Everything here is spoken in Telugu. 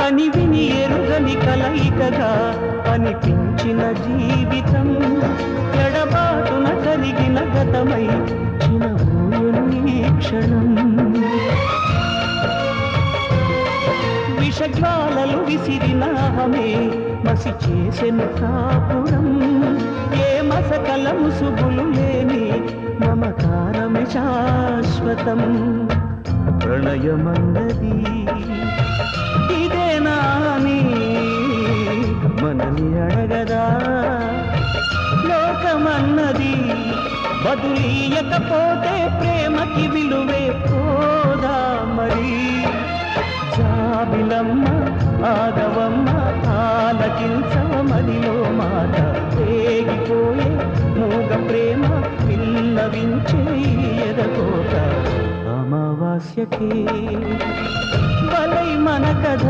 కని విని ఎరుగని కలయికగా అనిపించిన జీవితం ఎడబాటున కలిగిన గతమై చినబోయెను ఈ క్షణం. విషజ్వాలలు విసిరిన అహమే మసి చేసెను కాపురం. ఏ మసకల ముసుగులు లేని మమకారమే శాశ్వతం. ప్రణయమన్నది ఇదేనా అని మనని అడగదా? లోకమన్నది బదులీయకపోతే ప్రేమకి విలువే పోదా మరి? జాబిలమ్మ ఆగవమ్మ ఆలకించమదిలో మాట రేగిపోయే మూగ ప్రేమ విన్నవించే ఎదకోట అమావాస్యకే బలై మన కథ.